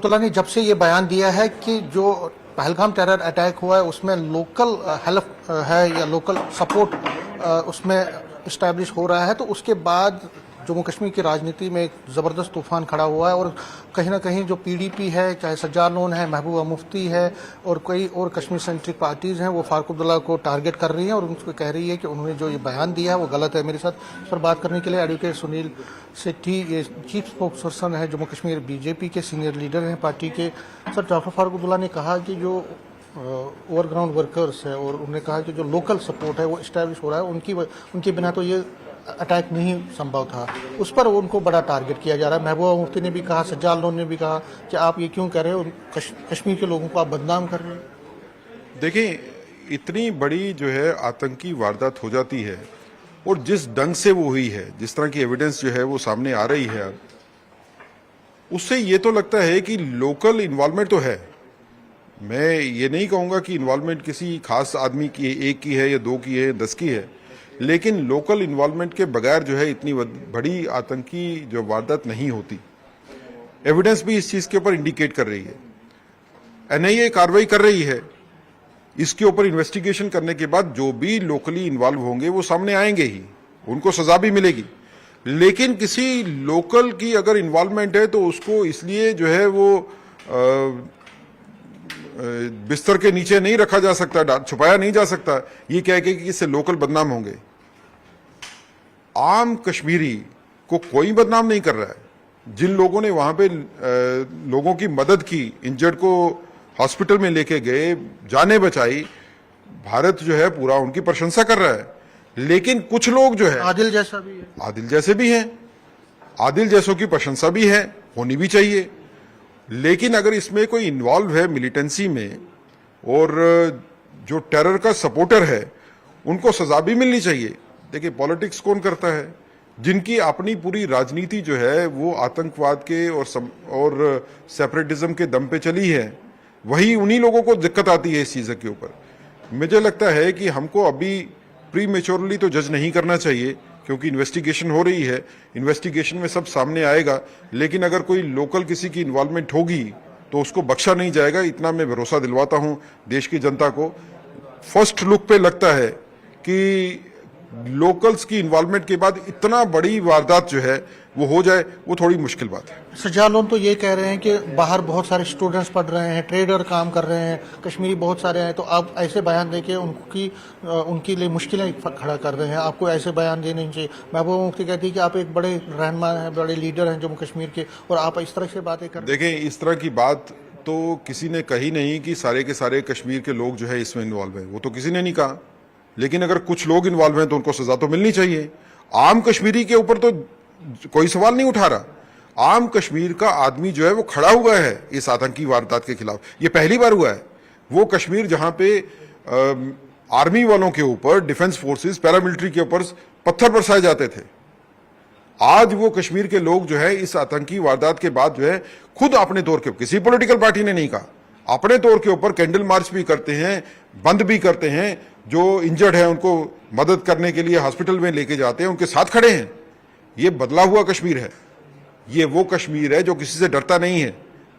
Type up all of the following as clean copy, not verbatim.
अब्दुल्ला ने जब से ये बयान दिया है कि जो पहलगाम टेरर अटैक हुआ है उसमें लोकल हेल्प है या लोकल सपोर्ट उसमें इस्टेब्लिश हो रहा है, तो उसके बाद जम्मू कश्मीर की राजनीति में एक ज़बरदस्त तूफान खड़ा हुआ है और कहीं ना कहीं जो पीडीपी है, चाहे सज्जाद लोन है, महबूबा मुफ्ती है और कई और कश्मीर सेंट्रिक पार्टीज़ हैं, वो फारूक अब्दुल्ला को टारगेट कर रही हैं और उनको कह रही है कि उन्होंने जो ये बयान दिया है वो गलत है। मेरे साथ इस पर बात करने के लिए एडवोकेट सुनील सेठी, ये चीफ स्पोक्स पर्सन है जम्मू कश्मीर बीजेपी के, सीनियर लीडर हैं पार्टी के। सर, डॉक्टर फारूक अब्दुल्ला ने कहा कि जो ओवरग्राउंड वर्कर्स है और उन्होंने कहा कि जो लोकल सपोर्ट है वो इस्टेब्लिश हो रहा है, उनके बिना तो ये अटैक नहीं संभव था, उस पर उनको बड़ा टारगेट किया जा रहा है। महबूबा मुफ्ती ने भी कहा, सज्जाद लोन ने भी कहा कि आप ये क्यों कर रहे हो, कश्मीर के लोगों को आप बदनाम कर रहे हैं। देखिए, इतनी बड़ी जो है आतंकी वारदात हो जाती है और जिस ढंग से वो हुई है, जिस तरह की एविडेंस जो है वो सामने आ रही है, उससे ये तो लगता है कि लोकल इन्वॉल्वमेंट तो है। मैं ये नहीं कहूँगा कि इन्वॉल्वमेंट किसी खास आदमी की एक की है या दो की है, 10 की है, लेकिन लोकल इन्वॉल्वमेंट के बगैर जो है इतनी बड़ी आतंकी जो वारदात नहीं होती। एविडेंस भी इस चीज़ के ऊपर इंडिकेट कर रही है। एनआईए कार्रवाई कर रही है, इसके ऊपर इन्वेस्टिगेशन करने के बाद जो भी लोकली इन्वॉल्व होंगे वो सामने आएंगे ही, उनको सजा भी मिलेगी। लेकिन किसी लोकल की अगर इन्वॉल्वमेंट है तो उसको इसलिए जो है वो बिस्तर के नीचे नहीं रखा जा सकता, छुपाया नहीं जा सकता ये कह के कि इससे लोकल बदनाम होंगे। आम कश्मीरी को कोई बदनाम नहीं कर रहा है। जिन लोगों ने वहां पे लोगों की मदद की, इंजर्ड को हॉस्पिटल में लेके गए, जानें बचाई, भारत जो है पूरा उनकी प्रशंसा कर रहा है। लेकिन कुछ लोग जो है आदिल जैसा भी है, आदिल जैसे भी हैं, आदिल जैसों की प्रशंसा भी है, होनी भी चाहिए। लेकिन अगर इसमें कोई इन्वॉल्व है मिलिटेंसी में और जो टेरर का सपोर्टर है, उनको सजा भी मिलनी चाहिए। देखिए, पॉलिटिक्स कौन करता है? जिनकी अपनी पूरी राजनीति जो है वो आतंकवाद के और सेपरेटिज्म के दम पे चली है, वही उन्हीं लोगों को दिक्कत आती है इस चीज़ के ऊपर। मुझे लगता है कि हमको अभी प्री मेच्योरली तो जज नहीं करना चाहिए, क्योंकि इन्वेस्टिगेशन हो रही है, इन्वेस्टिगेशन में सब सामने आएगा। लेकिन अगर कोई लोकल किसी की इन्वॉल्वमेंट होगी तो उसको बख्शा नहीं जाएगा, इतना मैं भरोसा दिलवाता हूं देश की जनता को। फर्स्ट लुक पे लगता है कि लोकल्स की इन्वॉल्वमेंट के बाद इतना बड़ी वारदात जो है वो हो जाए, वो थोड़ी मुश्किल बात है। सज्जाद लोन तो ये कह रहे हैं कि बाहर बहुत सारे स्टूडेंट्स पढ़ रहे हैं, ट्रेडर काम कर रहे हैं, कश्मीरी बहुत सारे हैं, तो आप ऐसे बयान देके उनके लिए मुश्किलें खड़ा कर रहे हैं, आपको ऐसे बयान देने चाहिए। महबूबा मुफ्ती कहती है कि आप एक बड़े रहनुमा हैं, बड़े लीडर हैं जम्मू कश्मीर के, और आप इस तरह से बातें कर। देखें, इस तरह की बात तो किसी ने कही नहीं कि सारे के सारे कश्मीर के लोग जो है इसमें इन्वॉल्व है, वो तो किसी ने नहीं कहा। लेकिन अगर कुछ लोग इन्वॉल्व हैं तो उनको सजा तो मिलनी चाहिए। आम कश्मीरी के ऊपर तो कोई सवाल नहीं उठा रहा। आम कश्मीर का आदमी जो है वो खड़ा हुआ है इस आतंकी वारदात के खिलाफ। ये पहली बार हुआ है। वो कश्मीर जहां पे आर्मी वालों के ऊपर, डिफेंस फोर्सेस, पैरामिलिट्री के ऊपर पत्थर बरसाए जाते थे, आज वो कश्मीर के लोग जो है इस आतंकी वारदात के बाद जो है खुद अपने तौर के, किसी पॉलिटिकल पार्टी ने नहीं कहा, अपने तौर के ऊपर कैंडल मार्च भी करते हैं, बंद भी करते हैं, जो इंजर्ड है उनको मदद करने के लिए हॉस्पिटल में लेके जाते हैं, उनके साथ खड़े हैं। ये बदला हुआ कश्मीर है। ये वो कश्मीर है जो किसी से डरता नहीं है।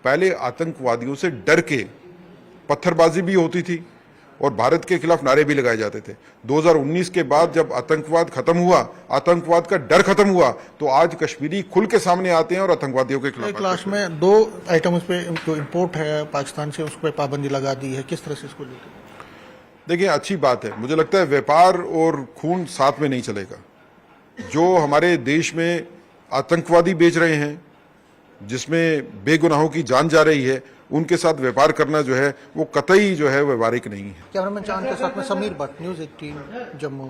पहले आतंकवादियों से डर के पत्थरबाजी भी होती थी और भारत के खिलाफ नारे भी लगाए जाते थे। 2019 के बाद जब आतंकवाद खत्म हुआ, आतंकवाद का डर खत्म हुआ, तो आज कश्मीरी खुल के सामने आते हैं और आतंकवादियों के खिलाफ। क्लास में 2 आइटम्स पे जो इम्पोर्ट है पाकिस्तान से, उस पर पाबंदी लगा दी है, किस तरह से इसको लेकर? देखिए, अच्छी बात है। मुझे लगता है व्यापार और खून साथ में नहीं चलेगा। जो हमारे देश में आतंकवादी बेच रहे हैं, जिसमें बेगुनाहों की जान जा रही है, उनके साथ व्यापार करना जो है वो कतई जो है व्यवहारिक नहीं है। कैमरामैन चांद के साथ में समीर भट्ट, न्यूज़ 18 जम्मू।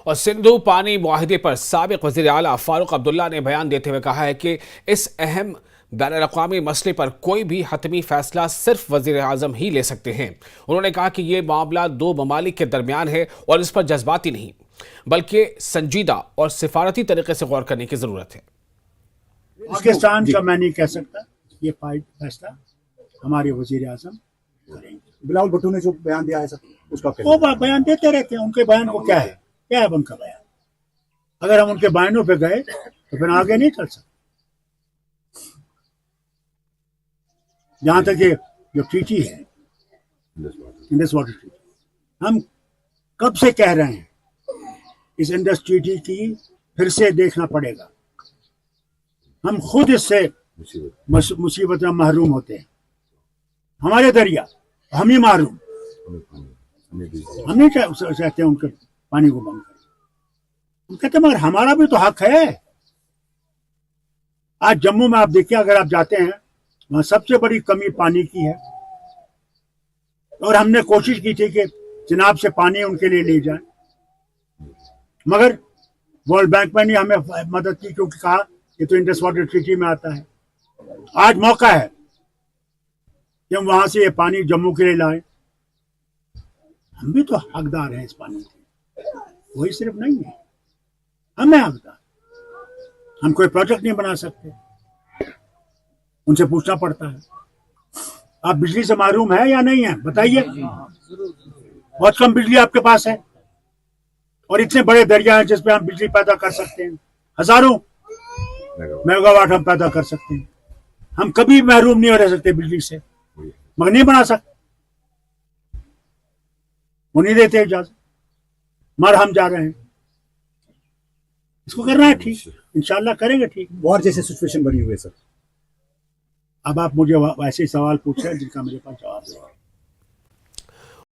और सिंधु पानी मुआहिदे पर साबिक वज़ीर आला फारूक अब्दुल्ला ने बयान देते हुए कहा है कि इस अहम बैनुल-अक़वामी मसले पर कोई भी हतमी फैसला सिर्फ वज़ीर आज़म ही ले सकते हैं। उन्होंने कहा कि ये मामला 2 ममालिक के दरमियान है और इस पर जज्बाती नहीं बल्कि संजीदा और सिफारती तरीके से गौर करने की जरूरत है। पाकिस्तान का मैं नहीं कह सकता, ये फैसला हमारे वज़ीर आज़म करेंगे। बिलावल भुट्टो ने जो बयान दिया है सर, उसका वो बयान देते रहते हैं, उनके बयान को क्या है उनका बयान। अगर हम उनके बयानों पे गए तो फिर आगे नहीं चल सकते। जहां तक ये जो ट्रीटी है, इंडस वाटर ट्रीटी, हम कब से कह रहे हैं इस इंडस ट्रीटी की फिर से देखना पड़ेगा। हम खुद इससे मुसीबत में महरूम होते हैं। हमारे दरिया, हम ही महरूम, हम नहीं चाहते उनके पानी को बंद करें। हम कहते मगर हमारा भी तो हक है। आज जम्मू में आप देखिए, अगर आप जाते हैं वहां सबसे बड़ी कमी पानी की है, और हमने कोशिश की थी कि चिनाब से पानी उनके लिए ले जाए, मगर वर्ल्ड बैंक में नहीं हमें मदद की, क्योंकि कहा ये तो इंडस वाटर ट्रीटी में आता है। आज मौका है कि हम वहां से ये पानी जम्मू के लिए लाएं। हम भी तो हकदार हैं इस पानी के, वही सिर्फ नहीं है, हम हैं हकदार। हम कोई प्रोजेक्ट नहीं बना सकते, उनसे पूछना पड़ता है। आप बिजली से महरूम है या नहीं है, बताइए। बहुत कम बिजली आपके पास है, और इतने बड़े दरिया हैं जिसपे हम बिजली पैदा कर सकते हैं, हजारों मेगावाट हम पैदा कर सकते हैं। हम कभी महरूम नहीं हो रह सकते बिजली से, मगर नहीं बना सकते, वो नहीं देते इजाजत, मगर हम जा रहे हैं। इसको करना है ठीक, इंशाल्लाह करेंगे ठीक। वॉर जैसे सिचुएशन बनी हुई है सर। अब आप मुझे वैसे सवाल पूछ रहे हैं जिनका मेरे पास जवाब है।